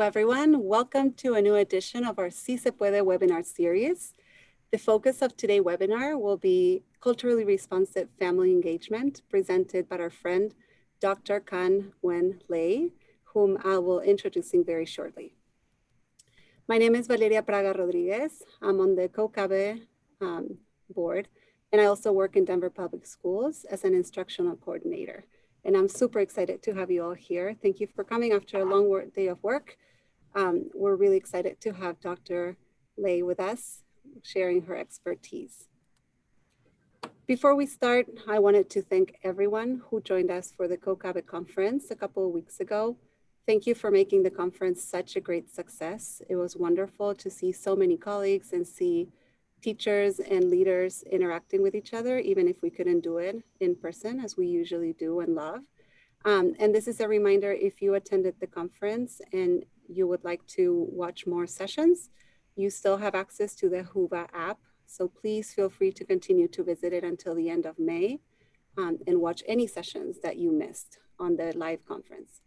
everyone. Welcome to a new edition of our Si Se Puede webinar series. The focus of today's webinar will be culturally responsive family engagement presented by our friend, Dr. Khanh Nguyen, whom I will introducing very shortly. My name is Valeria Praga Rodriguez. I'm on the COCABE board, and I also work in Denver Public Schools as an instructional coordinator. And I'm super excited to have you all here. Thank you for coming after a long day of work. We're really excited to have Dr. Lei with us, sharing her expertise. Before we start, I wanted to thank everyone who joined us for the COCABE conference a couple of weeks ago. Thank you for making the conference such a great success. It was wonderful to see so many colleagues and see teachers and leaders interacting with each other, even if we couldn't do it in person as we usually do and love. And this is a reminder, if you attended the conference and you would like to watch more sessions, you still have access to the Whova app. So please feel free to continue to visit it until the end of May and watch any sessions that you missed on the live conference.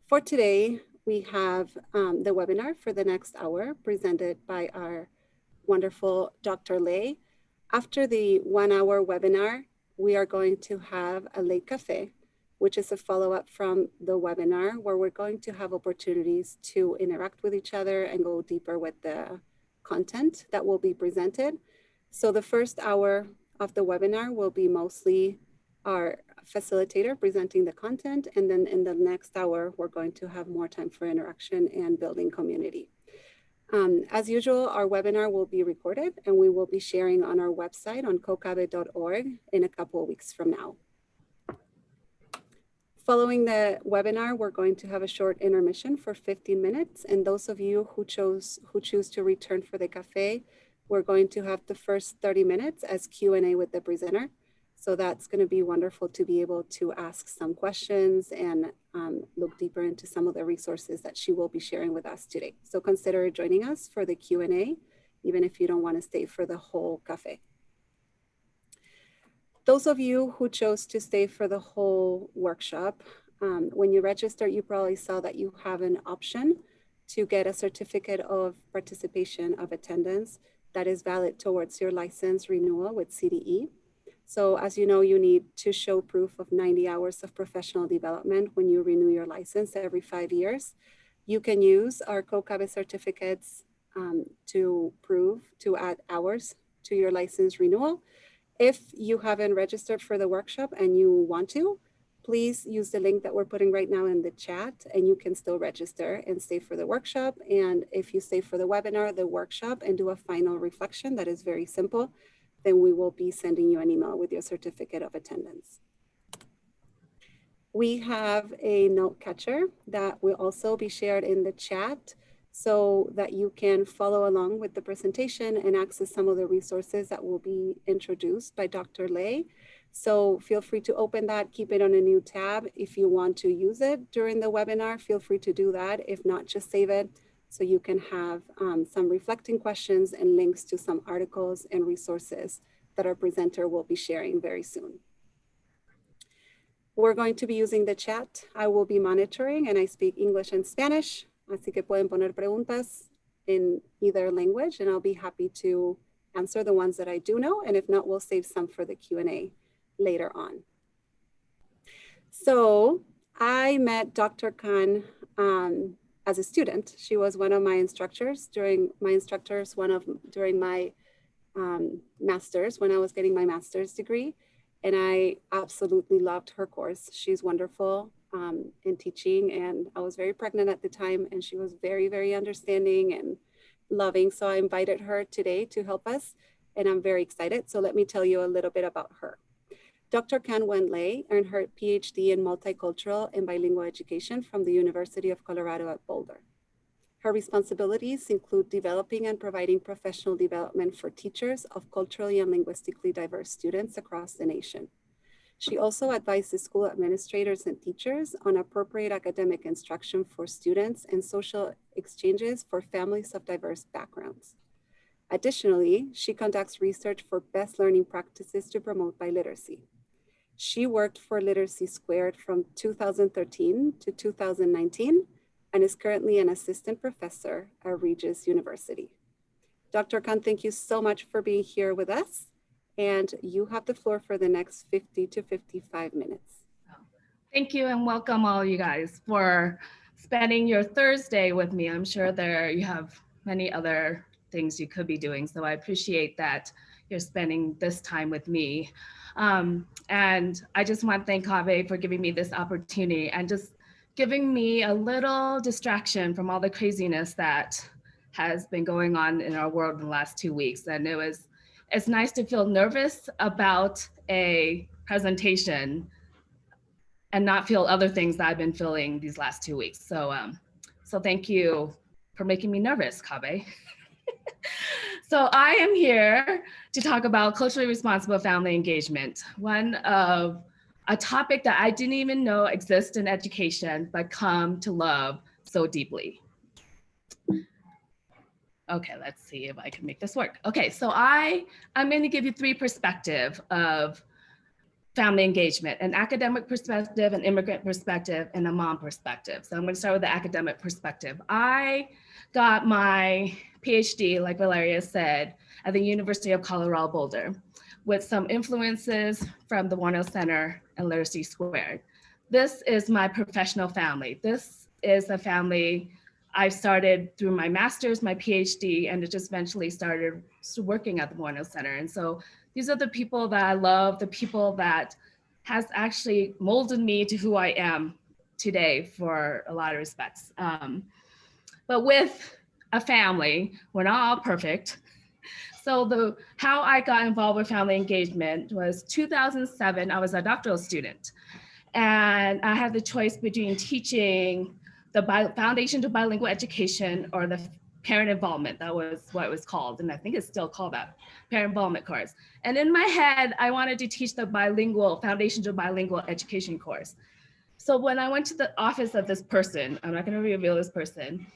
For today, we have the webinar for the next hour presented by our wonderful Dr. Lei. After the 1 hour webinar, we are going to have a late cafe, which is a follow-up from the webinar where we're going to have opportunities to interact with each other and go deeper with the content that will be presented. So the first hour of the webinar will be mostly our facilitator presenting the content. And then in the next hour, we're going to have more time for interaction and building community. As usual, our webinar will be recorded and we will be sharing on our website on cocabe.org in a couple of weeks from now. Following the webinar, we're going to have a short intermission for 15 minutes. And those of you who choose to return for the cafe, we're going to have the first 30 minutes as Q&A with the presenter. So that's going to be wonderful to be able to ask some questions and look deeper into some of the resources that she will be sharing with us today. So consider joining us for the Q&A, even if you don't want to stay for the whole cafe. Those of you who chose to stay for the whole workshop, when you register, you probably saw that you have an option to get a certificate of participation of attendance that is valid towards your license renewal with CDE. So as you know, you need to show proof of 90 hours of professional development when you renew your license every 5 years. You can use our COCABE certificates to add hours to your license renewal. If you haven't registered for the workshop and you want to, please use the link that we're putting right now in the chat and you can still register and stay for the workshop. And if you stay for the webinar, the workshop, and do a final reflection that is very simple, then we will be sending you an email with your certificate of attendance. We have a note catcher that will also be shared in the chat so that you can follow along with the presentation and access some of the resources that will be introduced by Dr. Lei. So feel free to open that, keep it on a new tab. If you want to use it during the webinar, feel free to do that. If not, just save it so you can have some reflecting questions and links to some articles and resources that our presenter will be sharing very soon. We're going to be using the chat. I will be monitoring and I speak English and Spanish. Así que pueden poner preguntas in either language and I'll be happy to answer the ones that I do know. And if not, we'll save some for the Q&A later on. So I met Dr. Khanh as a student. She was one of my instructors during my master's, when I was getting my master's degree. And I absolutely loved her course. She's wonderful in teaching, and I was very pregnant at the time, and she was very, very understanding and loving. So I invited her today to help us, and I'm very excited. So let me tell you a little bit about her. Dr. Khanh Nguyen earned her PhD in multicultural and bilingual education from the University of Colorado at Boulder. Her responsibilities include developing and providing professional development for teachers of culturally and linguistically diverse students across the nation. She also advises school administrators and teachers on appropriate academic instruction for students and social exchanges for families of diverse backgrounds. Additionally, she conducts research for best learning practices to promote biliteracy. She worked for Literacy Squared from 2013 to 2019 and is currently an assistant professor at Regis University. Dr. Khanh, thank you so much for being here with us. And you have the floor for the next 50 to 55 minutes. Thank you and welcome all you guys for spending your Thursday with me. I'm sure you have many other things you could be doing. So I appreciate that you're spending this time with me. And I just want to thank Kaveh for giving me this opportunity and just giving me a little distraction from all the craziness that has been going on in our world in the last 2 weeks. And it's nice to feel nervous about a presentation and not feel other things that I've been feeling these last 2 weeks. So thank you for making me nervous, Kaveh. So I am here to talk about culturally responsible family engagement, one of a topic that I didn't even know exists in education, but come to love so deeply. Okay, let's see if I can make this work. Okay, so I'm going to give you 3 perspectives of family engagement: an academic perspective, an immigrant perspective, and a mom perspective. So I'm going to start with the academic perspective. I got my PhD, like Valeria said, at the University of Colorado Boulder, with some influences from the Warner Center and Literacy Squared. This is my professional family. This is a family I started through my master's, my PhD, and it just eventually started working at the Warner Center. And so these are the people that I love, the people that has actually molded me to who I am today for a lot of respects. But with a family, we're not all perfect. So how I got involved with family engagement was 2007. I was a doctoral student, and I had the choice between teaching the Foundation to Bilingual Education or the parent involvement. That was what it was called, and I think it's still called that, parent involvement course. And in my head, I wanted to teach the Foundation to Bilingual Education course. So when I went to the office of this person, I'm not going to reveal this person,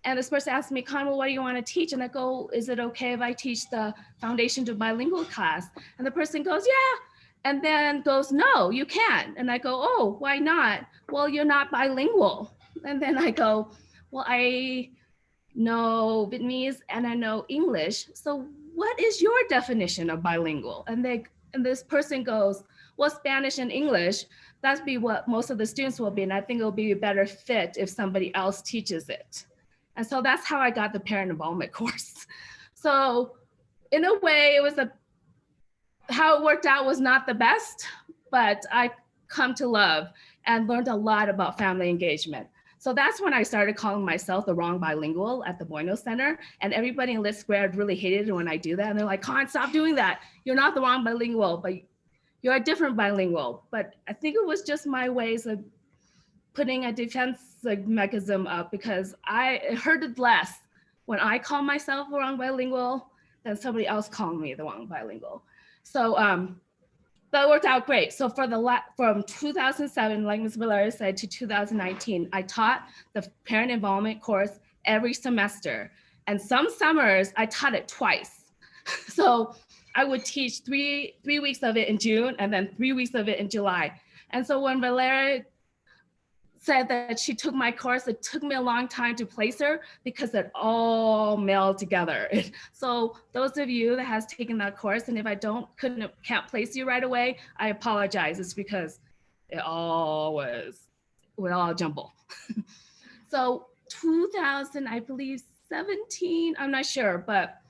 and this person asked me, "Khanh, well, what do you want to teach?" And I go, "Is it okay if I teach the Foundation to Bilingual class?" And the person goes, "Yeah." And then goes, "No, you can't." And I go, "Oh, why not?" "Well, you're not bilingual." And then I go, "Well, I know Vietnamese and I know English. So what is your definition of bilingual?" And this person goes, "Well, Spanish and English, that's be what most of the students will be. And I think it'll be a better fit if somebody else teaches it." And so that's how I got the parent involvement course. So in a way, how it worked out was not the best, but I come to love and learned a lot about family engagement. So that's when I started calling myself the wrong bilingual at the Bueno Center. And everybody in Lit Squared really hated it when I do that. And they're like, "Khanh, stop doing that. You're not the wrong bilingual, but you're a different bilingual." But I think it was just my ways of putting a defense mechanism up, because it hurted less when I call myself the wrong bilingual than somebody else calling me the wrong bilingual. So that worked out great. So from 2007, like Ms. Valeria said, to 2019, I taught the parent involvement course every semester. And some summers, I taught it twice. So I would teach three weeks of it in June and then 3 weeks of it in July. And so when Valeria said that she took my course, it took me a long time to place her because it all melded together. So those of you that has taken that course, and if I can't place you right away, I apologize. It's because it all jumble. So 2000, I believe 17, I'm not sure, but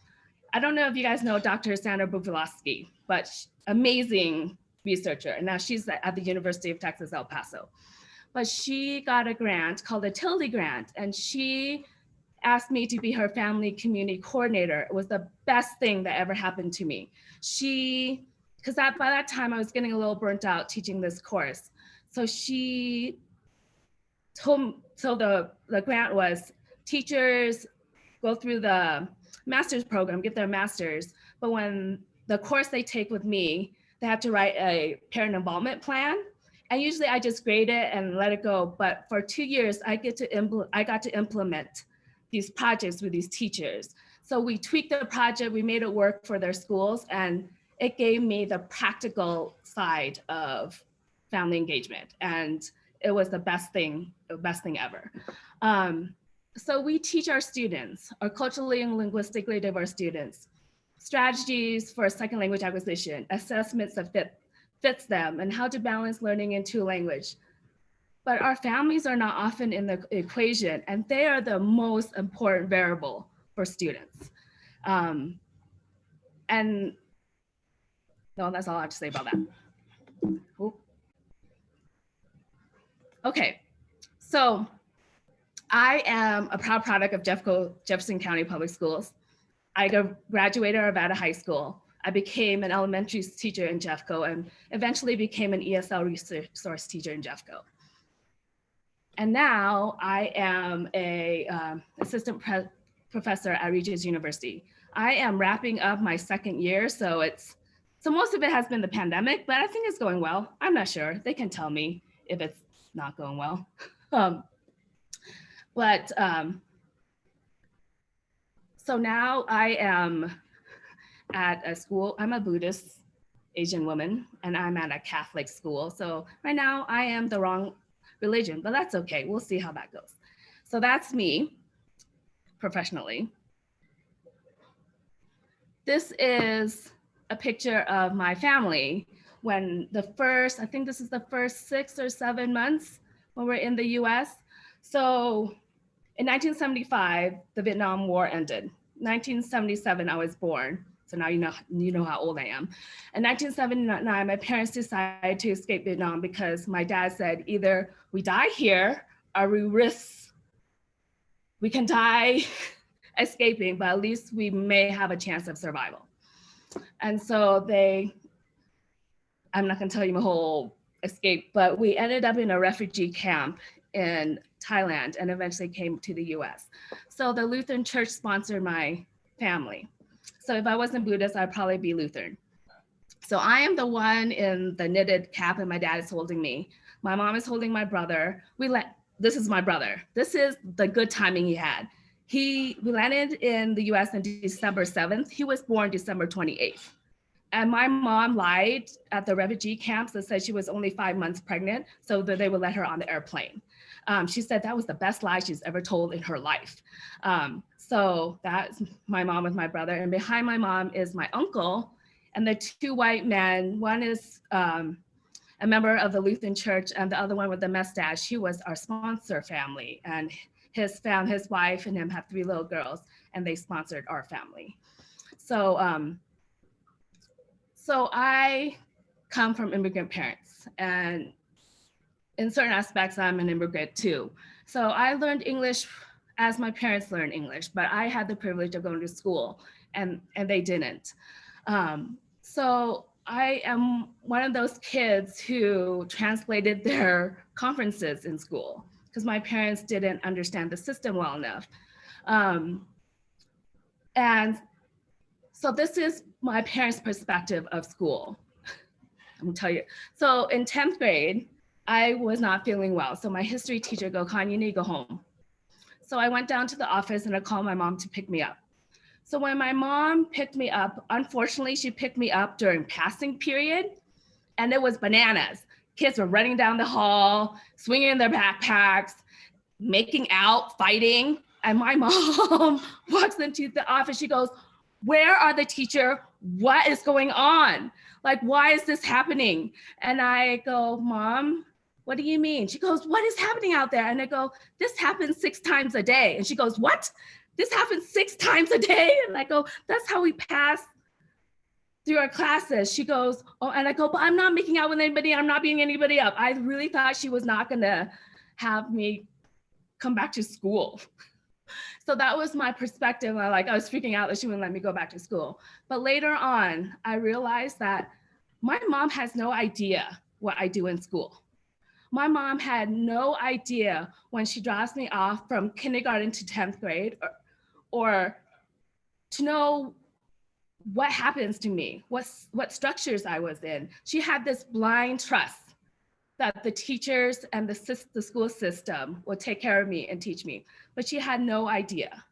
I don't know if you guys know Dr. Sandra Bufalowski, but amazing researcher. And now she's at the University of Texas, El Paso. But she got a grant called the Tildy Grant, and she asked me to be her family community coordinator. It was the best thing that ever happened to me. Because by that time I was getting a little burnt out teaching this course. So she told, so the grant was teachers go through the master's program, get their master's, but when the course they take with me, they have to write a parent involvement plan. And usually I just grade it and let it go. But for 2 years, I got to implement these projects with these teachers. So we tweaked the project, we made it work for their schools, and it gave me the practical side of family engagement. And it was the best thing ever. So we teach our students, our culturally and linguistically diverse students, strategies for second language acquisition, assessments that fits them, and how to balance learning in two language. But our families are not often in the equation, and they are the most important variable for students. And no, that's all I have to say about that. Ooh. Okay, so I am a proud product of Jefferson County Public Schools. I graduated Arvada High School. I became an elementary teacher in Jeffco and eventually became an ESL resource teacher in Jeffco. And now I am a assistant professor at Regis University. I am wrapping up my second year, so most of it has been the pandemic, but I think it's going well. I'm not sure. They can tell me if it's not going well. So now I am at a school. I'm a Buddhist Asian woman, and I'm at a Catholic school. So right now I am the wrong religion, but that's okay. We'll see how that goes. So that's me professionally. This is a picture of my family when I think this is the first 6 or 7 months when we're in the US. So in 1975, the Vietnam War ended. 1977, I was born. So now you know how old I am. In 1979, my parents decided to escape Vietnam because my dad said either we die here or we can die escaping, but at least we may have a chance of survival. And so I'm not gonna tell you my whole escape, but we ended up in a refugee camp in Thailand and eventually came to the US. So the Lutheran Church sponsored my family. So if I wasn't Buddhist, I'd probably be Lutheran. So I am the one in the knitted cap and my dad is holding me. My mom is holding my brother. This is my brother. This is the good timing he had. We landed in the US on December 7th. He was born December 28th. And my mom lied at the refugee camps and said she was only 5 months pregnant so that they would let her on the airplane. She said that was the best lie she's ever told in her life. So that's my mom with my brother. And behind my mom is my uncle and the 2 white men. One is a member of the Lutheran Church and the other one with the mustache. He was our sponsor family. And his wife and him have 3 little girls and they sponsored our family. So I come from immigrant parents, and in certain aspects, I'm an immigrant too. So I learned English as my parents learned English, but I had the privilege of going to school and they didn't. So I am one of those kids who translated their conferences in school because my parents didn't understand the system well enough. And so this is my parents' perspective of school. I'm gonna tell you. So in 10th grade, I was not feeling well. So my history teacher go, Khanh, you need to go home. So I went down to the office and I called my mom to pick me up. So when my mom picked me up, unfortunately, she picked me up during passing period and it was bananas. Kids were running down the hall, swinging their backpacks, making out, fighting. And my mom walks into the office. She goes, where are the teacher? What is going on? Like, why is this happening? And I go, Mom, what do you mean? She goes, what is happening out there? And I go, this happens 6 times a day. And she goes, what? This happens 6 times a day? And I go, that's how we pass through our classes. She goes, oh, and I go, but I'm not making out with anybody. I'm not beating anybody up. I really thought she was not gonna have me come back to school. So that was my perspective. I was freaking out that she wouldn't let me go back to school. But later on, I realized that my mom has no idea what I do in school. My mom had no idea when she drops me off from kindergarten to 10th grade or to know what happens to me, what structures I was in. She had this blind trust that the teachers and the school system would take care of me and teach me. But she had no idea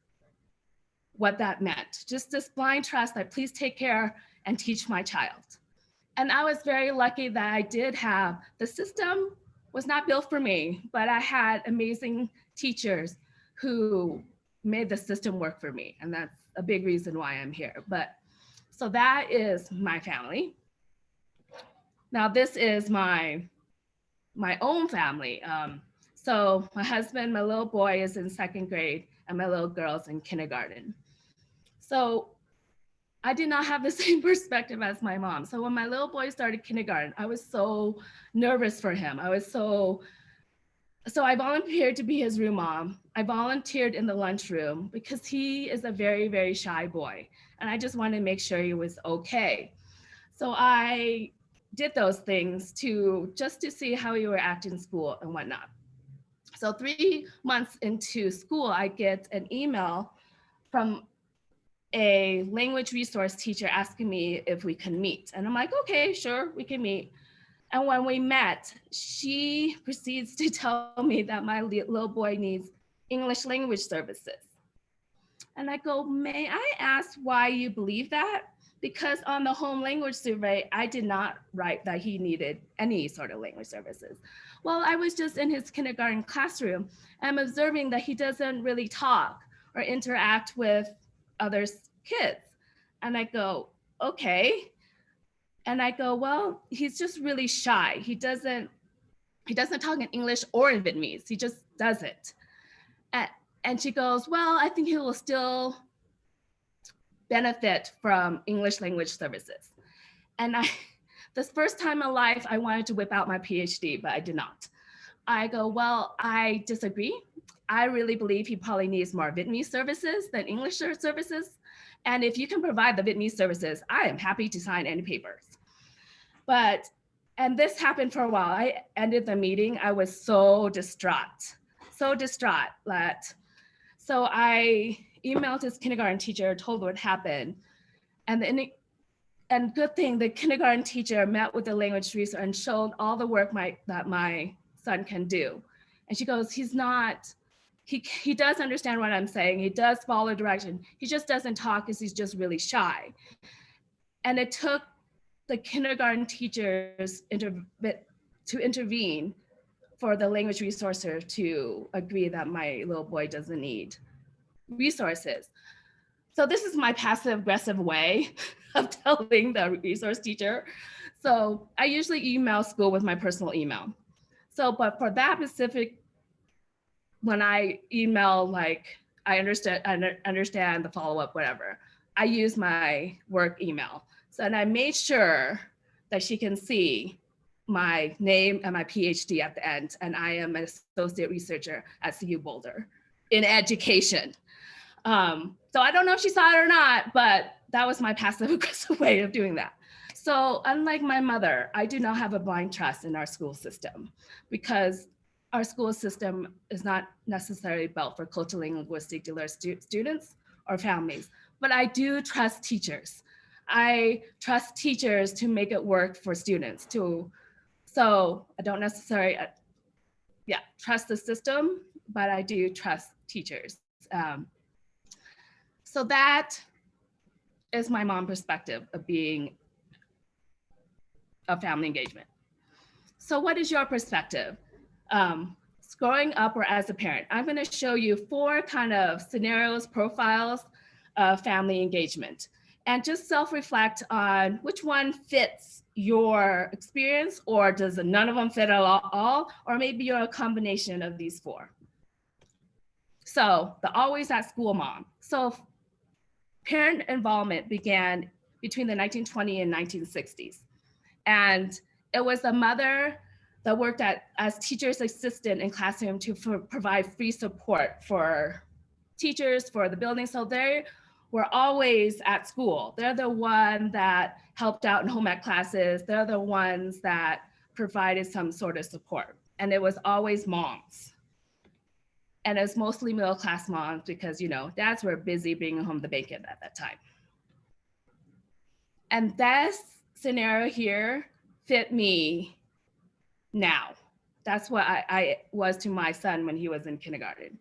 what that meant. Just this blind trust that please take care and teach my child. And I was very lucky that I did have the system was not built for me, but I had amazing teachers who made the system work for me. And that's a big reason why I'm here. But so that is my family. Now this is my own family. So my husband, my little boy is in second grade, and my little girl's in kindergarten. So I did not have the same perspective as my mom. So when my little boy started kindergarten, I was so nervous for him. So I volunteered to be his room mom. I volunteered in the lunchroom because he is a very, very shy boy. And I just wanted to make sure he was okay. So I did those things just to see how he would act in school and whatnot. So 3 months into school, I get an email from a language resource teacher asking me if we can meet. And I'm like, okay, sure, we can meet. And when we met, she proceeds to tell me that my little boy needs English language services. And I go, may I ask why you believe that? Because on the home language survey, I did not write that he needed any sort of language services. Well, I was just in his kindergarten classroom. I'm observing that he doesn't really talk or interact with other kids. And I go, okay. And I go, well, he's just really shy. He doesn't talk in English or in Vietnamese. He just doesn't. And she goes, well, I think he will still benefit from English language services. And this first time in life, I wanted to whip out my PhD, but I did not. I go, well, I disagree. I really believe he probably needs more Vietnamese services than English services. And if you can provide the Vietnamese services, I am happy to sign any papers. And this happened for a while. I ended the meeting. I was so distraught that, so I emailed his kindergarten teacher, told what happened. And good thing, the kindergarten teacher met with the language resource and showed all the work that my son can do. And she goes, he does understand what I'm saying. He does follow direction. He just doesn't talk because he's just really shy. And it took the kindergarten teachers to intervene for the language resourcer to agree that my little boy doesn't need resources. So this is my passive aggressive way of telling the resource teacher. So I usually email school with my personal email. So, but for that specific, when I email, like, I understand the follow-up, whatever, I use my work email. So, and I made sure that she can see my name and my PhD at the end. And I am an associate researcher at CU Boulder in education. So I don't know if she saw it or not, but that was my passive aggressive way of doing that. So unlike my mother, I do not have a blind trust in our school system because our school system is not necessarily built for culturally and linguistically diverse students or families, but I do trust teachers. I trust teachers to make it work for students too. So I don't necessarily, trust the system, but I do trust teachers. So that is my mom perspective of being a family engagement. So what is your perspective? Growing up or as a parent, I'm going to show you 4 kind of scenarios, profiles of family engagement, and just self-reflect on which one fits your experience, or does none of them fit at all, or maybe you're a combination of these 4. So the always at school mom. So parent involvement began between the 1920s and 1960s. And it was a mother that worked as teacher's assistant in classroom to provide free support for teachers, for the building. So they were always at school. They're the one that helped out in home ec classes. They're the ones that provided some sort of support. And it was always moms. And it's mostly middle-class moms because, dads were busy bringing home the bacon at that time. And this scenario here fit me now. That's what I was to my son when he was in kindergarten.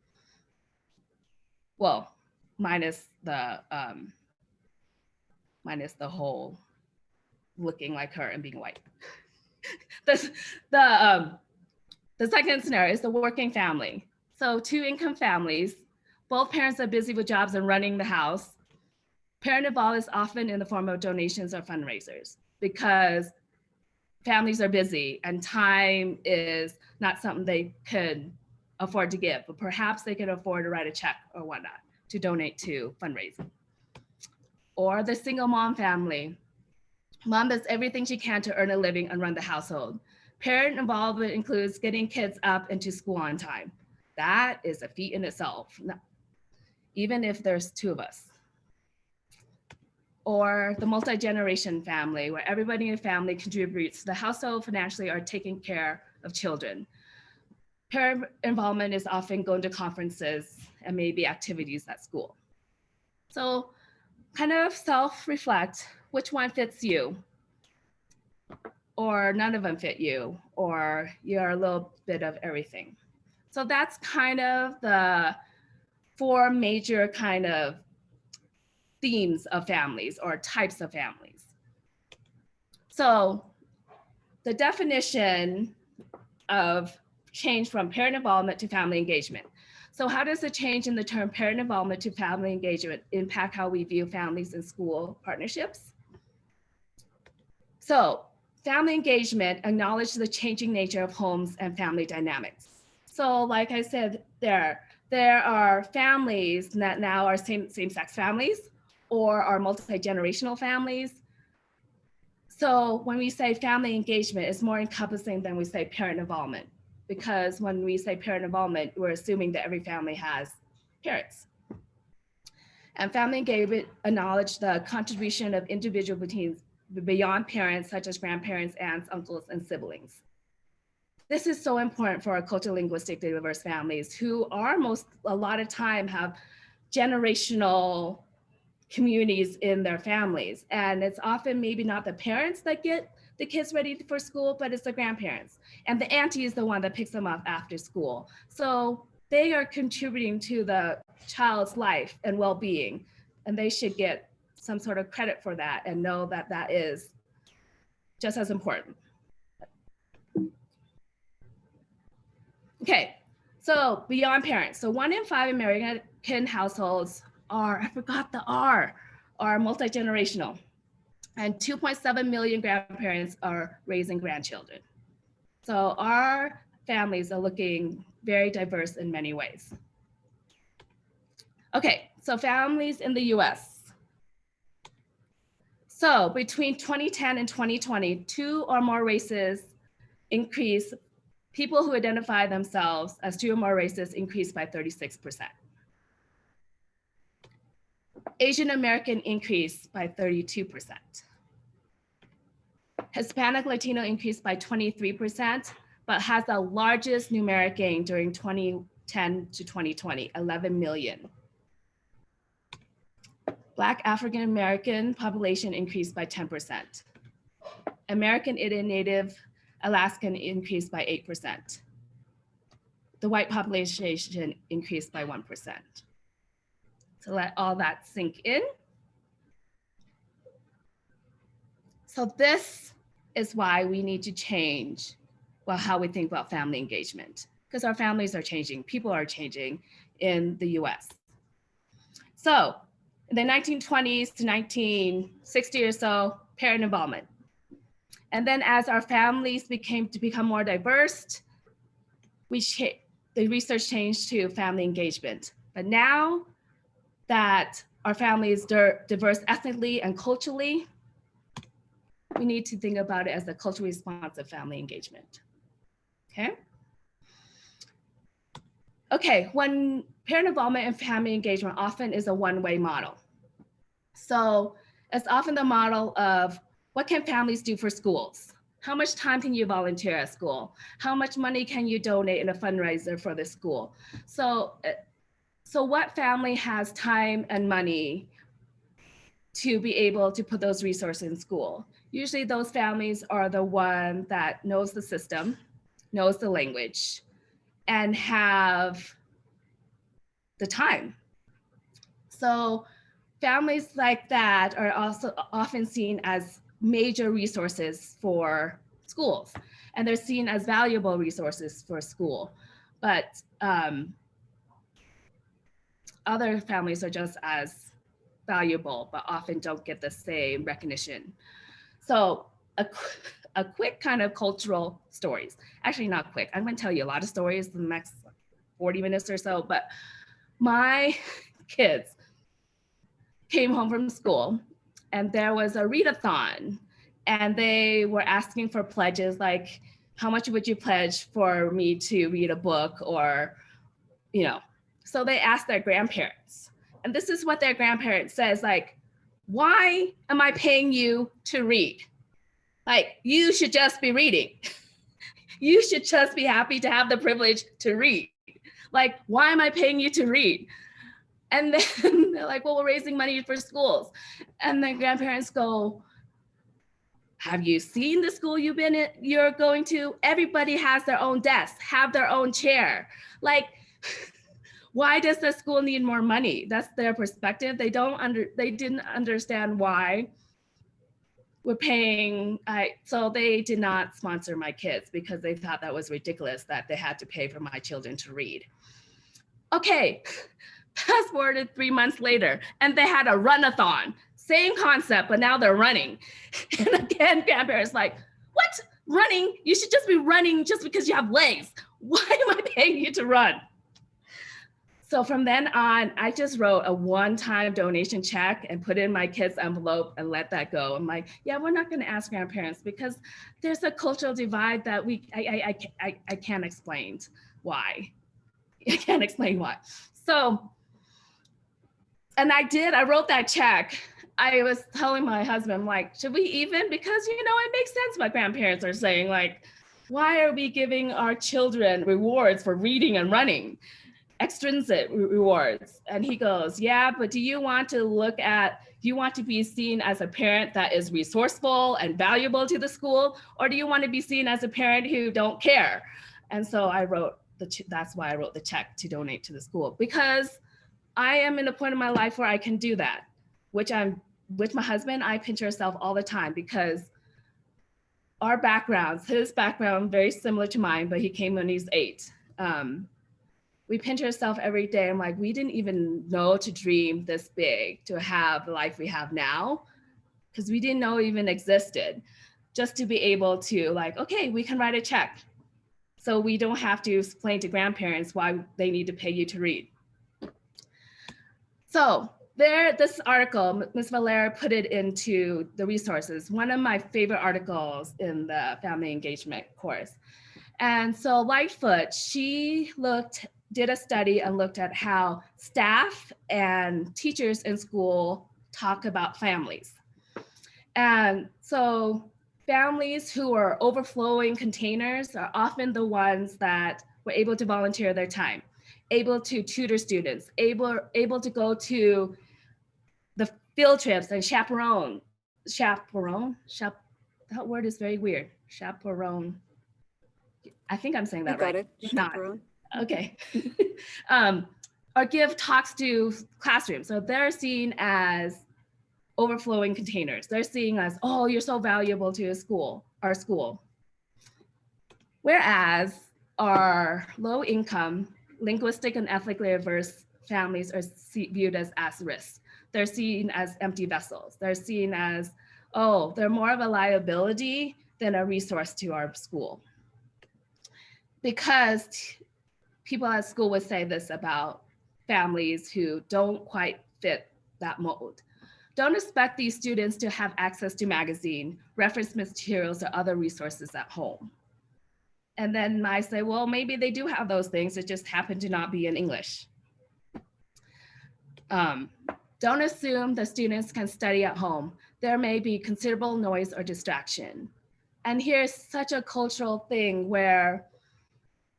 Well, minus the whole looking like her and being white. The second scenario is the working family. So two-income families, both parents are busy with jobs and running the house. Parent involvement is often in the form of donations or fundraisers because families are busy and time is not something they could afford to give, but perhaps they could afford to write a check or whatnot to donate to fundraising. Or the single mom family. Mom does everything she can to earn a living and run the household. Parent involvement includes getting kids up and to school on time. That is a feat in itself, even if there's two of us. Or the multi-generation family, where everybody in the family contributes to the household financially or taking care of children. Parent involvement is often going to conferences and maybe activities at school. So kind of self-reflect, which one fits you? Or none of them fit you, or you're a little bit of everything. So that's kind of the 4 major kind of themes of families or types of families. So the definition of change from parent involvement to family engagement. So how does the change in the term parent involvement to family engagement impact how we view families and school partnerships? So family engagement acknowledges the changing nature of homes and family dynamics. So like I said, there are families that now are same-sex families or are multi-generational families. So when we say family engagement, it's more encompassing than we say parent involvement, because when we say parent involvement, we're assuming that every family has parents. And family engagement acknowledge the contribution of individual routines beyond parents, such as grandparents, aunts, uncles, and siblings. This is so important for our culturally linguistically diverse families who are a lot of time have generational communities in their families. And it's often maybe not the parents that get the kids ready for school, but it's the grandparents. And the auntie is the one that picks them up after school. So they are contributing to the child's life and well-being, and they should get some sort of credit for that and know that that is just as important. Okay, so beyond parents. So 1 in 5 American households are multi-generational, and 2.7 million grandparents are raising grandchildren. So our families are looking very diverse in many ways. Okay, so families in the US. So between 2010 and 2020, 2 or more races increase. People who identify themselves as 2 or more races increased by 36%. Asian American increased by 32%. Hispanic Latino increased by 23%, but has the largest numeric gain during 2010 to 2020, 11 million. Black African American population increased by 10%. American Indian Native Alaskan increased by 8%. The white population increased by 1%. So let all that sink in. So this is why we need to change how we think about family engagement, because our families are changing, people are changing in the US. So in the 1920s to 1960 or so, parent involvement. And then as our families become more diverse, the research changed to family engagement. But now that our families are diverse ethnically and culturally, we need to think about it as a culturally responsive family engagement. Okay, when parent involvement and family engagement often is a one-way model. So it's often the model of what can families do for schools? How much time can you volunteer at school? How much money can you donate in a fundraiser for the school? So what family has time and money to be able to put those resources in school? Usually those families are the one that knows the system, knows the language, and have the time. So families like that are also often seen as major resources for schools. and they're seen as valuable resources for school. But other families are just as valuable, but often don't get the same recognition. So a quick kind of cultural stories. Actually, not quick. I'm going to tell you a lot of stories in the next 40 minutes or so, but my kids came home from school and there was a readathon and they were asking for pledges like, how much would you pledge for me to read a book, or, you know, so they asked their grandparents. And this is what their grandparents says, like, why am I paying you to read? Like, you should just be reading. You should just be happy to have the privilege to read. Like, why am I paying you to read? And then they're like, well, we're raising money for schools. And the grandparents go, have you seen the school you're going to? Everybody has their own desk, have their own chair. Like, why does the school need more money? That's their perspective. They didn't understand why we're paying. So they did not sponsor my kids because they thought that was ridiculous that they had to pay for my children to read. Okay, fast forwarded 3 months later, and they had a run-a-thon. Same concept, but now they're running. And again, grandparents like, what? Running? You should just be running just because you have legs. Why am I paying you to run? So from then on, I just wrote a one-time donation check and put it in my kid's envelope and let that go. I'm like, yeah, we're not going to ask grandparents because there's a cultural divide that I can't explain why. I can't explain why. So, and I wrote that check. I was telling my husband, like, should we even? Because, you know, it makes sense what grandparents are saying. Like, why are we giving our children rewards for reading and running? Extrinsic rewards. And he goes, yeah, but do you want to be seen as a parent that is resourceful and valuable to the school? Or do you want to be seen as a parent who don't care? And so that's why I wrote the check to donate to the school, because I am in a point in my life where I can do that, which I'm with my husband. I pinch ourselves all the time because our backgrounds, his background, very similar to mine, but he came when he was 8. We pinch ourselves every day. I'm like, we didn't even know to dream this big, to have the life we have now, because we didn't know it even existed. Just to be able to, like, okay, we can write a check. So we don't have to explain to grandparents why they need to pay you to read. So this article, Ms. Valera put it into the resources, one of my favorite articles in the family engagement course. And so Lightfoot, she did a study and looked at how staff and teachers in school talk about families. And so families who are overflowing containers are often the ones that were able to volunteer their time, able to tutor students, able to go to the field trips and chaperone. That word is very weird. Chaperone. I think I'm saying that right. You got it. Okay. Or give talks to classrooms. So they're seen as overflowing containers. They're seen as, oh, you're so valuable to our school. Whereas our low income, linguistic and ethnically diverse families are viewed as risks. They're seen as empty vessels. They're seen as, oh, they're more of a liability than a resource to our school. Because people at school would say this about families who don't quite fit that mold. Don't expect these students to have access to magazine, reference materials, or other resources at home. And then I say, well, maybe they do have those things, it just happen to not be in English. Don't assume the students can study at home. There may be considerable noise or distraction. And here's such a cultural thing where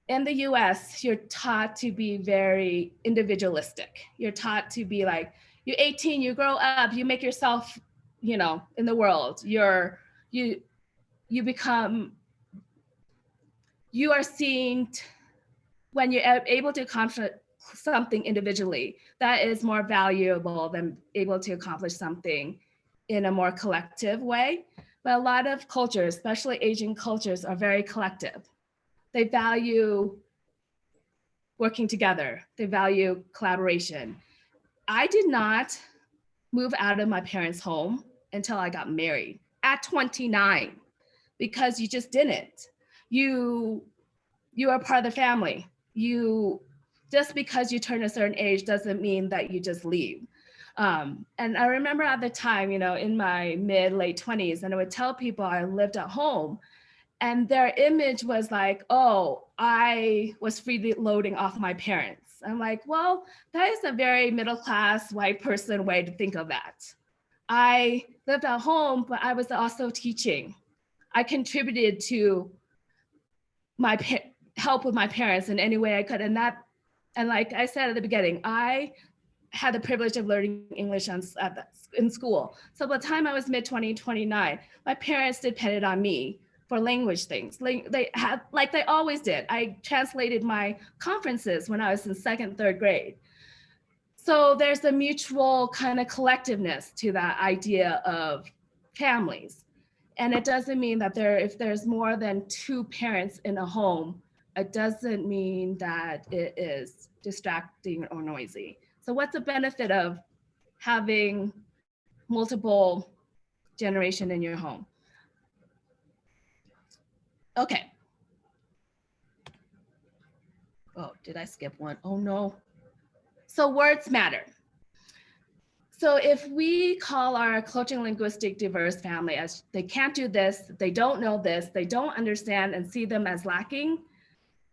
in the US, you're taught to be very individualistic. You're taught to be like, you're 18, you grow up, you make yourself, you know, in the world. You are seen when you're able to accomplish something individually, that is more valuable than able to accomplish something in a more collective way. But a lot of cultures, especially Asian cultures, are very collective. They value working together. They value collaboration. I did not move out of my parents' home until I got married at 29, because you just didn't. You are part of the family. You, just because you turn a certain age doesn't mean that you just leave. And I remember at the time, in my late 20s, and I would tell people I lived at home, and their image was like, oh, I was freeloading off my parents. I'm like, well, that is a very middle-class white person way to think of that. I lived at home, but I was also teaching. I contributed to my help with my parents in any way I could. And like I said at the beginning, I had the privilege of learning English in school. So by the time I was mid-20, 29, my parents depended on me for language things. They had, like they always did. I translated my conferences when I was in 2nd, 3rd grade. So there's a mutual kind of collectiveness to that idea of families. And it doesn't mean that if there's more than 2 parents in a home, it doesn't mean that it is distracting or noisy. So what's the benefit of having multiple generation in your home? Okay. Oh, did I skip one? Oh no. So words matter. So if we call our cultural linguistic diverse family as they can't do this, they don't know this, they don't understand, and see them as lacking,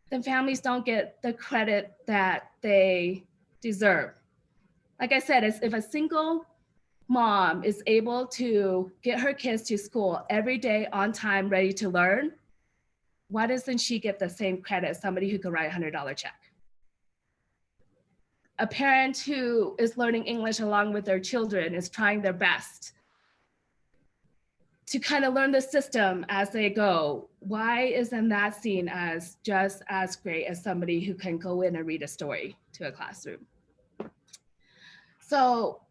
then families don't get the credit that they deserve. Like I said, if a single mom is able to get her kids to school every day on time, ready to learn, why doesn't she get the same credit as somebody who could write a $100 check? A parent who is learning English along with their children is trying their best to kind of learn the system as they go. Why isn't that seen as just as great as somebody who can go in and read a story to a classroom? So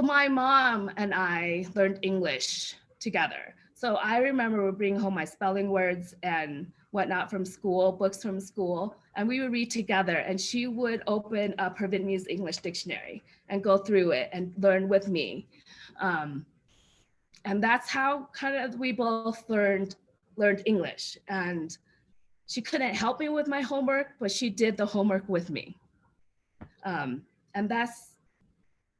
my mom and I learned English together. So I remember bringing home my spelling words and whatnot from school, books from school, and we would read together, and she would open up her Vietnamese English dictionary and go through it and learn with me. And that's how kind of we both learned English. And she couldn't help me with my homework, but she did the homework with me. And that's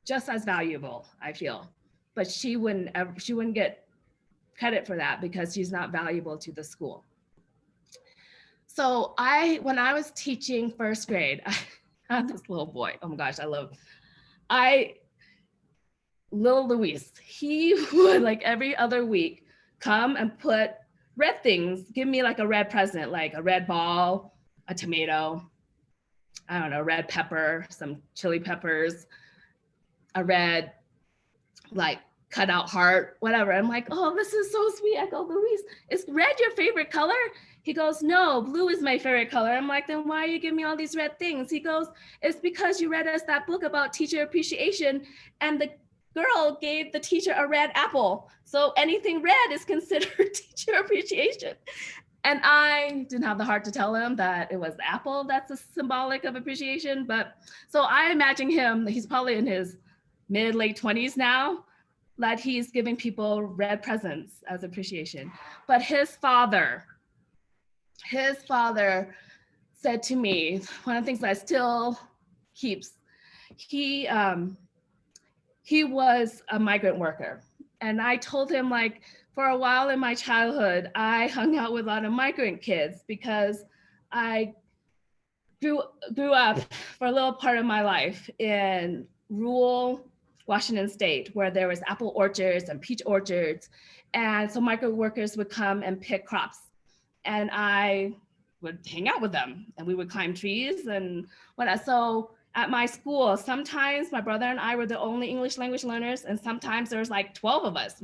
just as valuable, I feel. But she wouldn't get credit for that because she's not valuable to the school. So when I was teaching 1st grade, I had this little boy. Oh my gosh, little Luis, he would like every other week come and put red things, give me like a red present, like a red ball, a tomato, I don't know, red pepper, some chili peppers, a red like cut out heart, whatever. I'm like, oh, this is so sweet. I go, Luis, is red your favorite color? He goes, no, blue is my favorite color. I'm like, then why are you giving me all these red things? He goes, it's because you read us that book about teacher appreciation, and the girl gave the teacher a red apple. So anything red is considered teacher appreciation. And I didn't have the heart to tell him that it was the apple that's a symbolic of appreciation. But so I imagine him, he's probably in his late 20s now, that he's giving people red presents as appreciation. But his father said to me, one of the things that still keeps, he was a migrant worker. And I told him, like, for a while in my childhood, I hung out with a lot of migrant kids because I grew up for a little part of my life in rural Washington State, where there was apple orchards and peach orchards. And so migrant workers would come and pick crops. And I would hang out with them, and we would climb trees and whatnot. So at my school, sometimes my brother and I were the only English language learners, and sometimes there was like 12 of us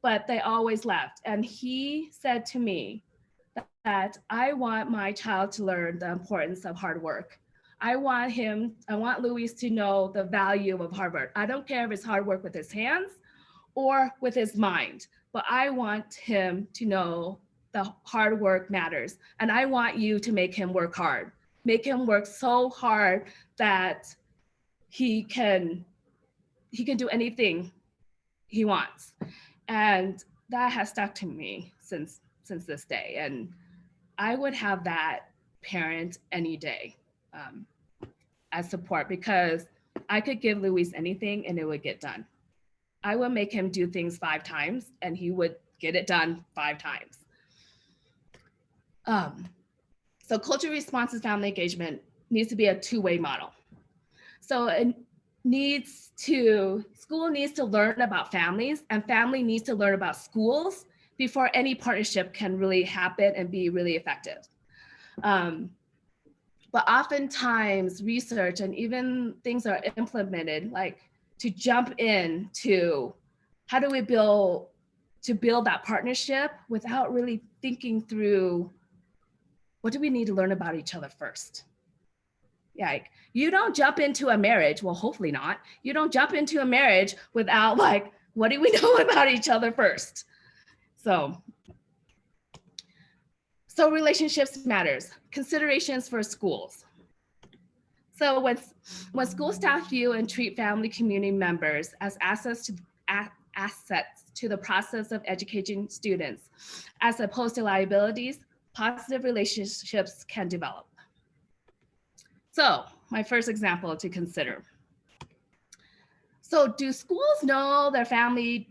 but they always left. And he said to me that I want my child to learn the importance of hard work. I want Luis to know the value of hard work. I don't care if it's hard work with his hands or with his mind. But I want him to know the hard work matters. And I want you to make him work hard. Make him work so hard that he can do anything he wants. And that has stuck to me since this day. And I would have that parent any day as support, because I could give Luis anything and it would get done. I would make him do things 5 times and he would get it done 5 times. So cultural responses family engagement needs to be a two-way model. So school needs to learn about families, and family needs to learn about schools before any partnership can really happen and be really effective. But oftentimes research and even things are implemented, like to jump in to how do we build that partnership without really thinking through what do we need to learn about each other first. Yeah, like, you don't jump into a marriage, well, hopefully not. You don't jump into a marriage without like, what do we know about each other first? So relationships matters. Considerations for schools. So when school staff view and treat family community members as assets to the process of educating students, as opposed to liabilities, positive relationships can develop. So my first example to consider. So do schools know their families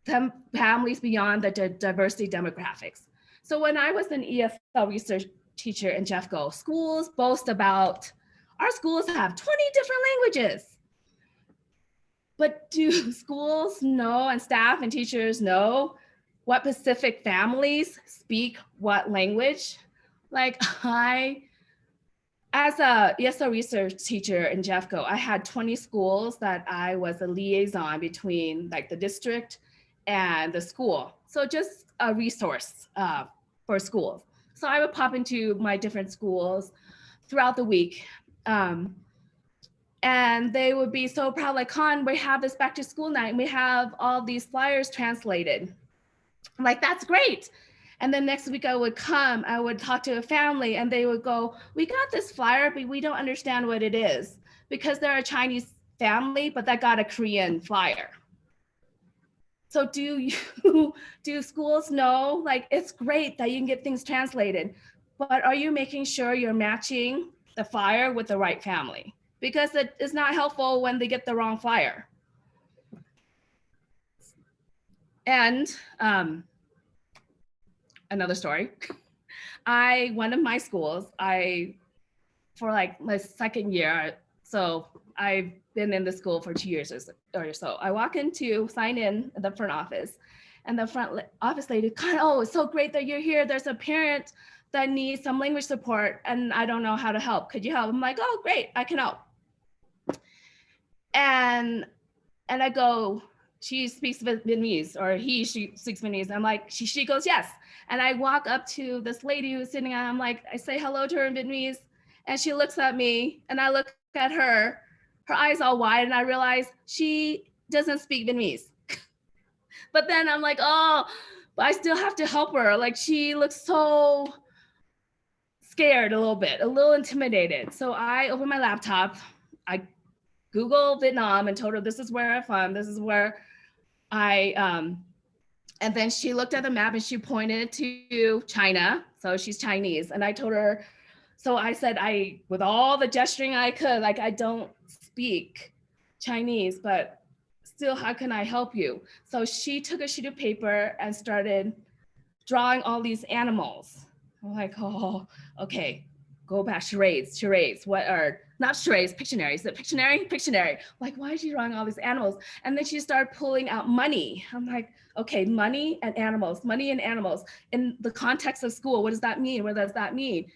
beyond the diversity demographics? So when I was an ESL research teacher in Jeffco, schools boast about, our schools have 20 different languages. But do schools know, and staff and teachers know, what Pacific families speak what language? Like as a ESL research teacher in Jeffco, I had 20 schools that I was a liaison between, like the district and the school. So just a resource for schools. So I would pop into my different schools throughout the week. And they would be so proud, like, Khanh, we have this back to school night and we have all these flyers translated. I'm like, that's great. And then next week I would talk to a family and they would go, we got this flyer, but we don't understand what it is, because they're a Chinese family, but that got a Korean flyer. So do schools know, like, it's great that you can get things translated, but are you making sure you're matching the flyer with the right family? Because it is not helpful when they get the wrong flyer. And another story. One of my schools, for like my second year, so I've been in the school for 2 years or so. I walk in to sign in at the front office, and the front office lady, oh, it's so great that you're here. There's a parent that needs some language support and I don't know how to help. Could you help? I'm like, oh, great, I can help. And I go, she speaks Vietnamese, or she speaks Vietnamese. I'm like, she goes, yes. And I walk up to this lady who's sitting on, I'm like, I say hello to her in Vietnamese, and she looks at me, and I look at her eyes all wide, and I realize she doesn't speak Vietnamese. But then I'm like, oh, but I still have to help her. Like, she looks so scared a little intimidated. So I open my laptop, I Google Vietnam and told her, this is where I'm from, this is where and then she looked at the map and she pointed to China. So she's Chinese. And I told her, so I said, with all the gesturing I could, like, I don't speak Chinese, but still, how can I help you? So she took a sheet of paper and started drawing all these animals. I'm like, oh, okay, go back, charades, what are, not charades, Pictionary. Is it Pictionary? Pictionary. Like, why is she drawing all these animals? And then she started pulling out money. I'm like, okay, money and animals. In the context of school, what does that mean? What does that mean?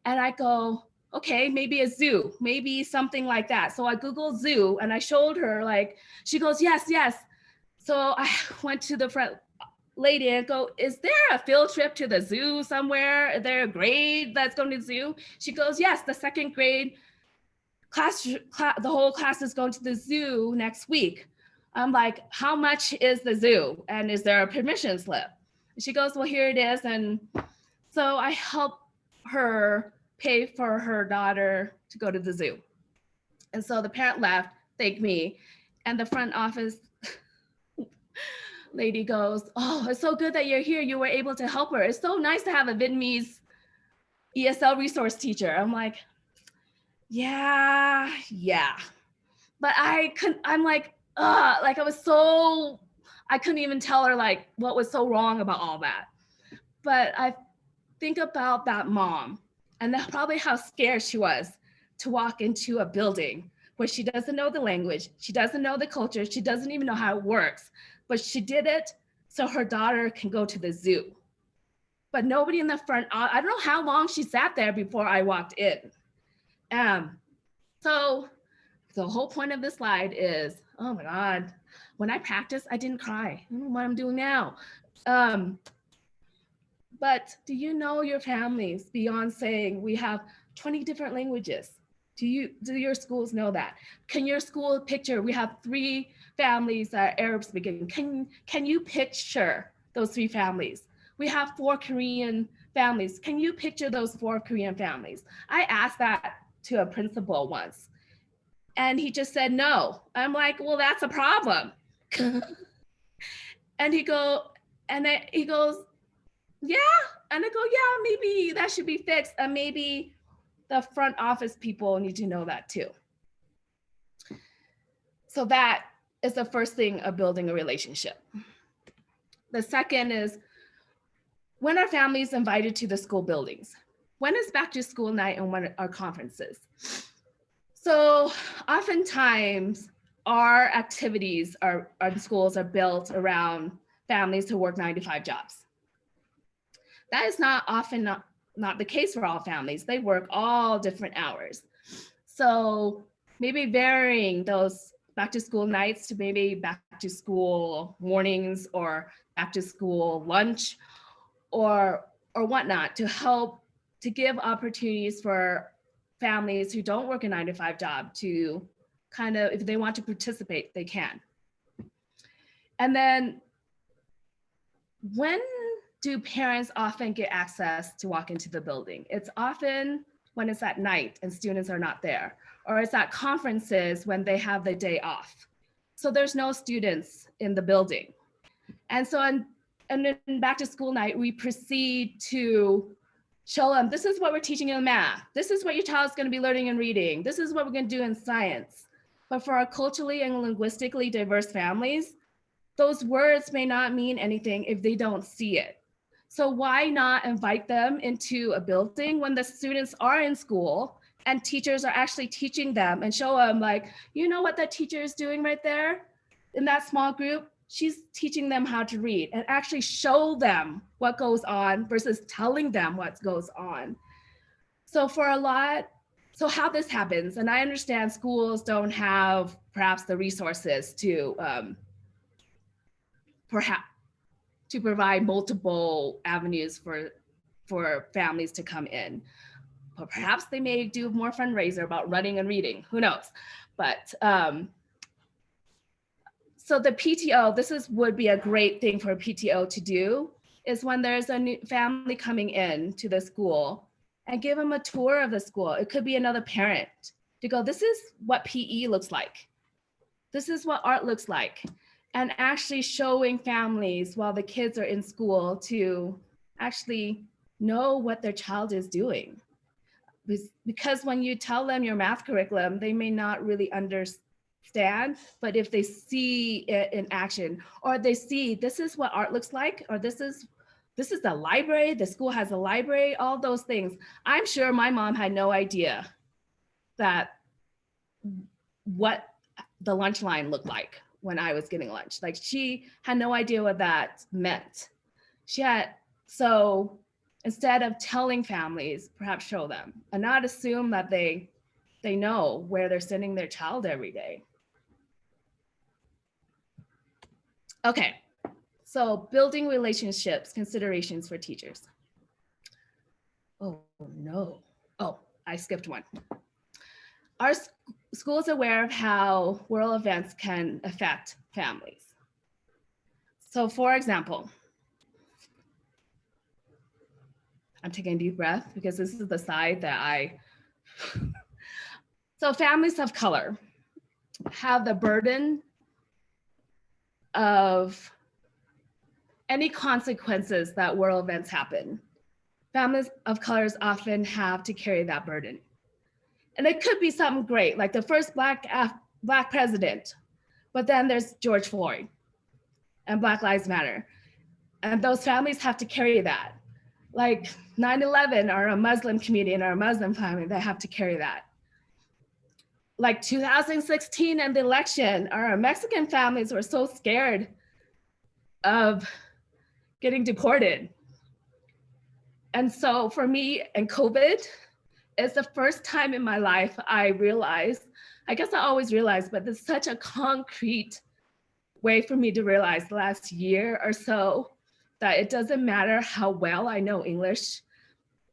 And I go, okay, maybe a zoo, maybe something like that. So I Googled zoo and I showed her, like, she goes, yes. So I went to the front lady and go, is there a field trip to the zoo somewhere? Is there a grade that's going to the zoo? She goes, yes, the second grade class, the whole class is going to the zoo next week. I'm like, how much is the zoo? And is there a permission slip? And she goes, well, here it is. And so I help her pay for her daughter to go to the zoo. And so the parent left, thanked me, and the front office lady goes, oh, it's so good that you're here. You were able to help her. It's so nice to have a Vietnamese ESL resource teacher. I'm like, yeah. But I'm like I was so, I couldn't even tell her like what was so wrong about all that. But I think about that mom and probably how scared she was to walk into a building where she doesn't know the language, she doesn't know the culture, she doesn't even know how it works, but she did it so her daughter can go to the zoo. But nobody in the front, I don't know how long she sat there before I walked in. So the whole point of this slide is, oh my God, when I practiced, I didn't cry. I don't know what I'm doing now. But do you know your families beyond saying we have 20 different languages? Do your schools know that? Can your school picture, we have 3 families that are Arab speaking. Can you picture those 3 families? We have 4 Korean families. Can you picture those 4 Korean families? I asked that to a principal once and he just said no. I'm like, well, that's a problem. And he goes, yeah. And I go, yeah, maybe that should be fixed. And maybe the front office people need to know that too. So that is the first thing of building a relationship. The second is when are families invited to the school buildings? When is back to school night and when are conferences? So oftentimes our activities our schools are built around families who work 9-to-5 jobs. That is not the case for all families. They work all different hours. So maybe varying those back to school nights to maybe back to school mornings or back to school lunch or whatnot to help to give opportunities for families who don't work a 9-to-5 job to kind of, if they want to participate, they can. And then when do parents often get access to walk into the building? It's often when it's at night and students are not there, or it's at conferences when they have the day off. So there's no students in the building. And so and then back to school night, we proceed to show them, this is what we're teaching in math. This is what your child's gonna be learning and reading. This is what we're gonna do in science. But for our culturally and linguistically diverse families, those words may not mean anything if they don't see it. So why not invite them into a building when the students are in school and teachers are actually teaching them and show them like, you know what that teacher is doing right there in that small group? She's teaching them how to read and actually show them what goes on versus telling them what goes on. So so how this happens, and I understand schools don't have perhaps the resources to perhaps to provide multiple avenues for families to come in. But perhaps they may do more fundraiser about running and reading, who knows? But so the PTO, would be a great thing for a PTO to do, is when there's a new family coming in to the school and give them a tour of the school. It could be another parent to go, this is what PE looks like. This is what art looks like. And actually showing families while the kids are in school to actually know what their child is doing. Because when you tell them your math curriculum, they may not really understand, but if they see it in action, or they see this is what art looks like, or this is the library, the school has a library, all those things. I'm sure my mom had no idea that what the lunch line looked like when I was getting lunch. Like she had no idea what that meant. So instead of telling families, perhaps show them and not assume that they know where they're sending their child every day. Okay, so building relationships, considerations for teachers. Oh no, I skipped one. schools aware of how world events can affect families. So for example, I'm taking a deep breath because this is the side that so families of color have the burden of any consequences that world events happen. Families of colors often have to carry that burden. And it could be something great, like the first Black president, but then there's George Floyd and Black Lives Matter. And those families have to carry that. Like 9/11 or a Muslim community or a Muslim family, they have to carry that. Like 2016 and the election, our Mexican families were so scared of getting deported. And so for me and COVID, it's the first time in my life I realized, I guess I always realized, but it's such a concrete way for me to realize the last year or so that it doesn't matter how well I know English.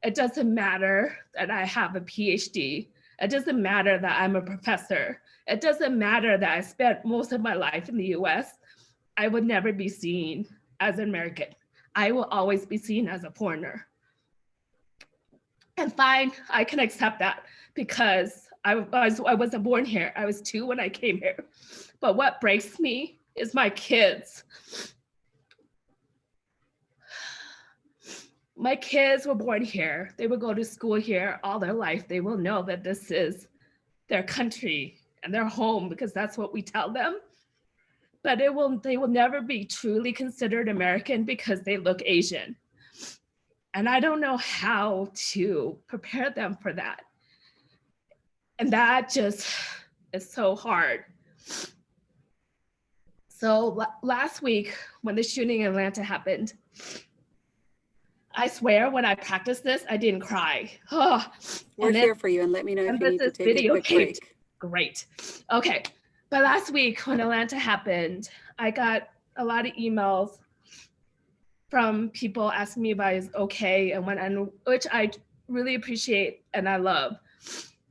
It doesn't matter that I have a PhD. It doesn't matter that I'm a professor. It doesn't matter that I spent most of my life in the US. I would never be seen as an American. I will always be seen as a foreigner. And fine, I can accept that because I wasn't born here. I was 2 when I came here. But what breaks me is my kids. My kids were born here. They will go to school here all their life. They will know that this is their country and their home because that's what we tell them. But they will never be truly considered American because they look Asian. And I don't know how to prepare them for that. And that just is so hard. So last week, when the shooting in Atlanta happened, I swear when I practiced this, I didn't cry. Oh, We're here for you, and let me know if you need to take a quick break. Great. Okay. But last week when Atlanta happened, I got a lot of emails from people asking me if I was okay, and which I really appreciate and I love.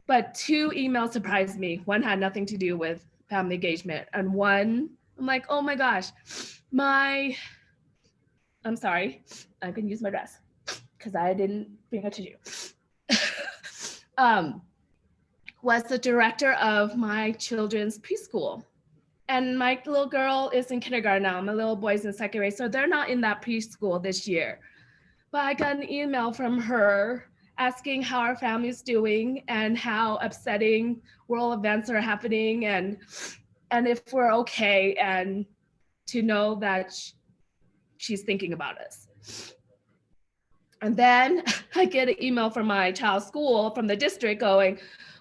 But 2 emails surprised me. One had nothing to do with family engagement, and one, I'm like, oh my gosh, I'm sorry, I can use my dress because I didn't bring a tissue. Was the director of my children's preschool. And my little girl is in kindergarten now. My little boy's in 2nd grade, so they're not in that preschool this year. But I got an email from her asking how our family's doing and how upsetting world events are happening and if we're okay, and to know that she's thinking about us. And then I get an email from my child's school from the district going,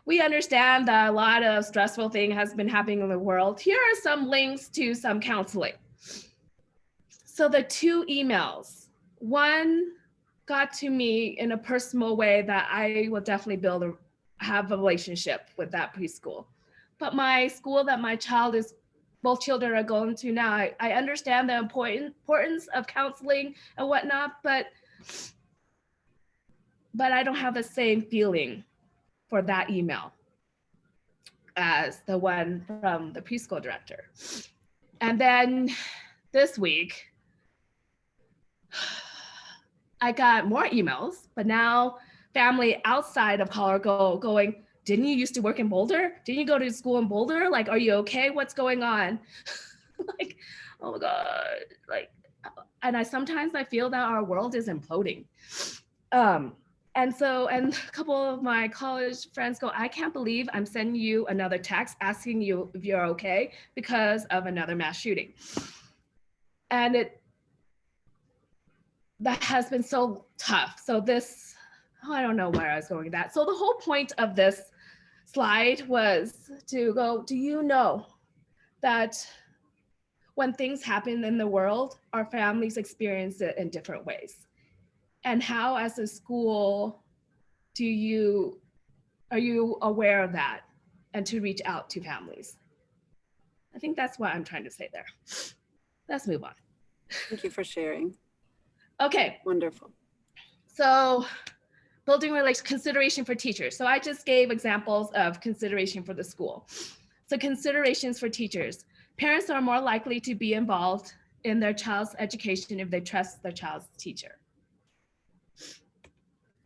we understand that a lot of stressful thing has been happening in the world. Here are some links to some counseling. So the 2 emails, one got to me in a personal way that I will definitely have a relationship with that preschool. But my school that both children are going to now, I understand the importance of counseling and whatnot, but I don't have the same feeling for that email as the one from the preschool director. And then this week, I got more emails, but now family outside of Colorado going, didn't you used to work in Boulder? Didn't you go to school in Boulder? Like, are you okay? What's going on? Like, oh my God. Like, and sometimes I feel that our world is imploding. And a couple of my college friends go, I can't believe I'm sending you another text asking you if you're okay because of another mass shooting. And that has been so tough. So I don't know where I was going with that. So the whole point of this slide was to go, do you know that when things happen in the world, our families experience it in different ways? And how, as a school, are you aware of that and to reach out to families? I think that's what I'm trying to say there. Let's move on. Thank you for sharing. Okay. Wonderful. So building relations, consideration for teachers. So I just gave examples of consideration for the school. So considerations for teachers. Parents are more likely to be involved in their child's education if they trust their child's teacher.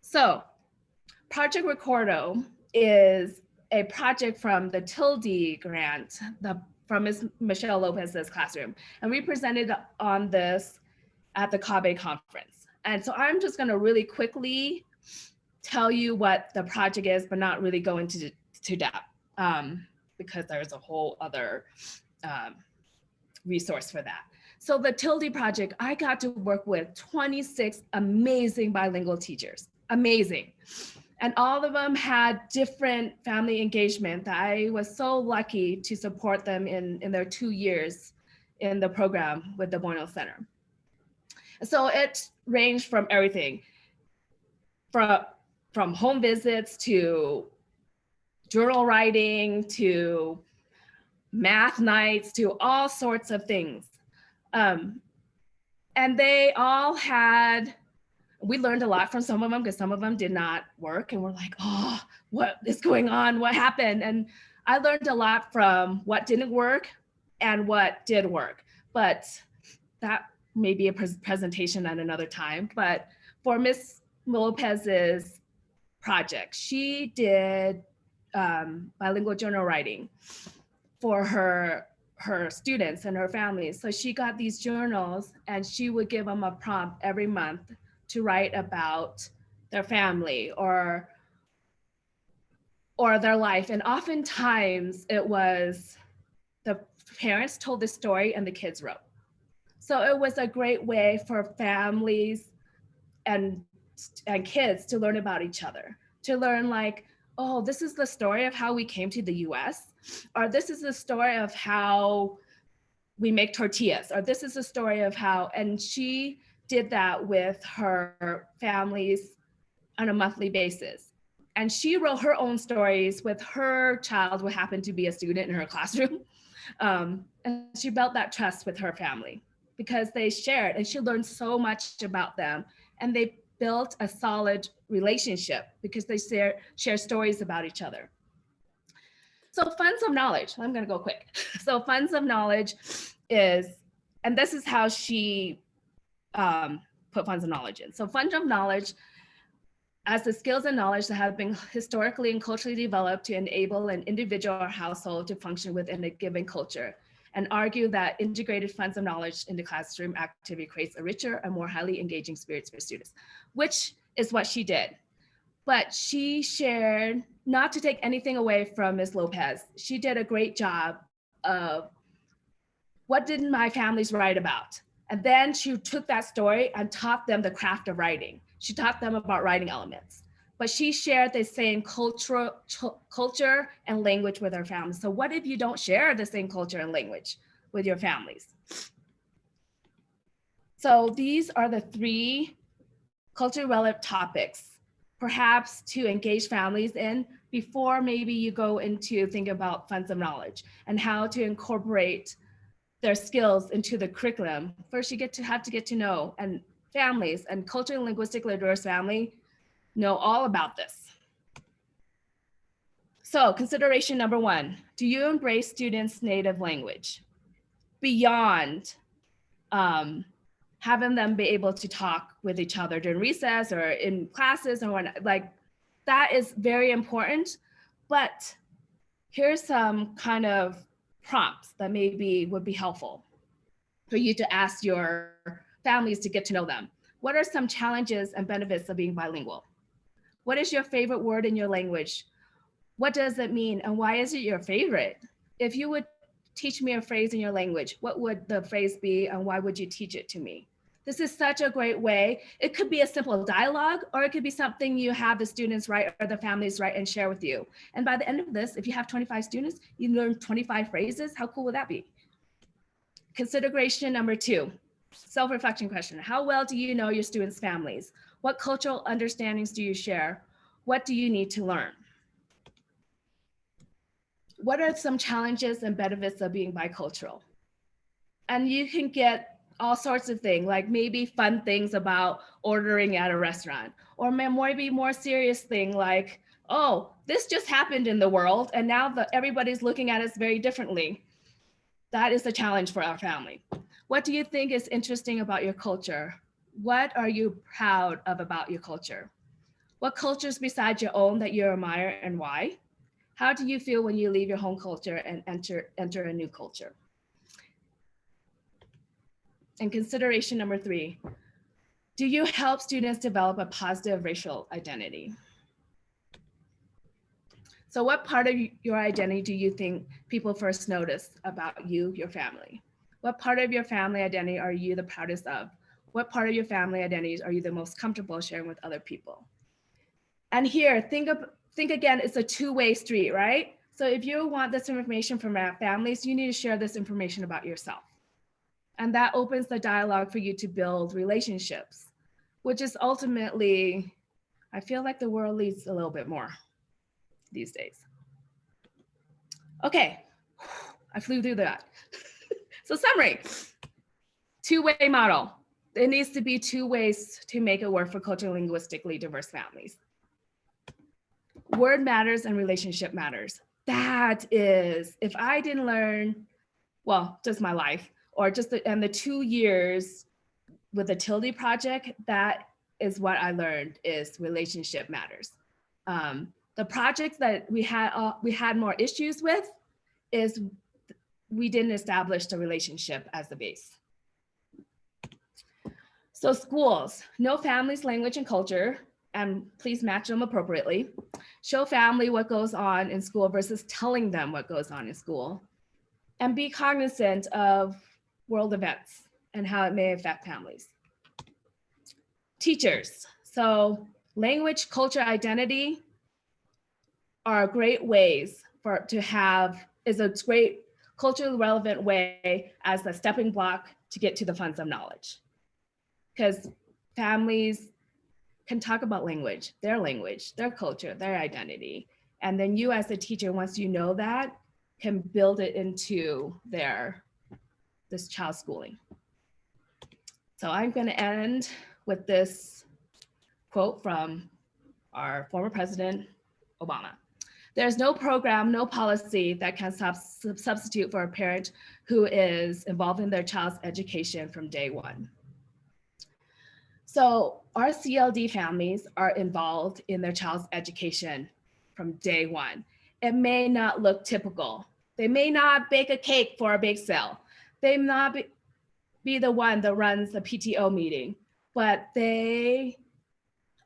So Project Recordo is a project from the Tilde grant, from Ms. Michelle Lopez's classroom. And we presented on this at the CABE conference. And so I'm just gonna really quickly tell you what the project is, but not really go into depth because there's a whole other resource for that. So the Tilde project, I got to work with 26 amazing bilingual teachers, amazing. And all of them had different family engagement that I was so lucky to support them in their 2 years in the program with the Boyle Center. So it ranged from everything, from home visits to journal writing to math nights to all sorts of things. And they all had, we learned a lot from some of them because some of them did not work and we're like, oh, what is going on? What happened? And I learned a lot from what didn't work and what did work. But that may be a presentation at another time. But for Ms. Lopez's project, she did bilingual journal writing for her students and her families. So she got these journals and she would give them a prompt every month to write about their family or their life. And oftentimes it was the parents told the story and the kids wrote. So it was a great way for families and kids to learn about each other, to learn like, oh, this is the story of how we came to the US, or this is the story of how we make tortillas, or this is the story of how, and she did that with her families on a monthly basis. And she wrote her own stories with her child who happened to be a student in her classroom. And she built that trust with her family because they shared and she learned so much about them. And they built a solid relationship because they share stories about each other. So funds of knowledge, I'm gonna go quick. So funds of knowledge is, and this is how she put funds of knowledge in. So funds of knowledge as the skills and knowledge that have been historically and culturally developed to enable an individual or household to function within a given culture, and argue that integrated funds of knowledge in the classroom activity creates a richer and more highly engaging experience for students, which is what she did. But she shared, not to take anything away from Ms. Lopez, she did a great job of what did my families write about? And then she took that story and taught them the craft of writing. She taught them about writing elements, but she shared the same culture and language with her families. So what if you don't share the same culture and language with your families? So these are the 3 culturally relevant topics, perhaps to engage families in before maybe you go into think about funds of knowledge and how to incorporate their skills into the curriculum. First, you have to get to know, and families and culturally and linguistically diverse family know all about this. So consideration number 1, do you embrace students' native language beyond having them be able to talk with each other during recess or in classes or when, like, that is very important. But here's some kind of prompts that maybe would be helpful for you to ask your families to get to know them. What are some challenges and benefits of being bilingual? What is your favorite word in your language? What does it mean and why is it your favorite? If you would teach me a phrase in your language, what would the phrase be and why would you teach it to me? This is such a great way. It could be a simple dialogue or it could be something you have the students write or the families write and share with you. And by the end of this, if you have 25 students, you learn 25 phrases. How cool would that be? Consideration number 2, self-reflection question. How well do you know your students' families? What cultural understandings do you share? What do you need to learn? What are some challenges and benefits of being bicultural? And you can get all sorts of things, like maybe fun things about ordering at a restaurant, or maybe more serious thing like, oh, this just happened in the world and now everybody's looking at us very differently. That is a challenge for our family. What do you think is interesting about your culture? What are you proud of about your culture? What cultures besides your own that you admire and why? How do you feel when you leave your home culture and enter a new culture? And consideration number 3, do you help students develop a positive racial identity? So what part of your identity do you think people first notice about you, your family? What part of your family identity are you the proudest of? What part of your family identities are you the most comfortable sharing with other people? And here, think again, it's a two-way street, right? So if you want this information from our families, you need to share this information about yourself. And that opens the dialogue for you to build relationships, which is ultimately, I feel like the world needs a little bit more these days. Okay, I flew through that. So summary, two-way model. It needs to be 2 ways to make it work for culturally linguistically diverse families. Word matters and relationship matters. That is, if I didn't learn, well, just my life, or just the 2 years with the Tilde project, that is what I learned is relationship matters. The projects that we had more issues with is we didn't establish the relationship as the base. So schools, know families, language, and culture, and please match them appropriately. Show family what goes on in school versus telling them what goes on in school. And be cognizant of world events and how it may affect families. Teachers, so language, culture, identity are great ways is a great culturally relevant way as a stepping block to get to the funds of knowledge. Because families can talk about language, their culture, their identity. And then you as a teacher, once you know that, can build it into this child's schooling. So I'm gonna end with this quote from our former president, Obama. There's no program, no policy that can substitute for a parent who is involved in their child's education from day one. So our CLD families are involved in their child's education from day one. It may not look typical. They may not bake a cake for a bake sale. They may not be the one that runs the PTO meeting, but they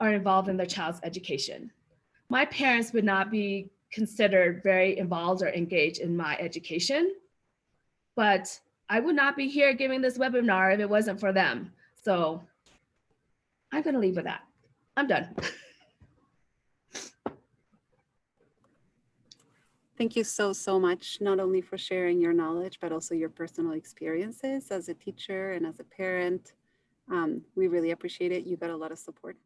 are involved in their child's education. My parents would not be considered very involved or engaged in my education, but I would not be here giving this webinar if it wasn't for them. So I'm gonna leave with that. I'm done. Thank you so much, not only for sharing your knowledge, but also your personal experiences as a teacher and as a parent. We really appreciate it. You got a lot of support.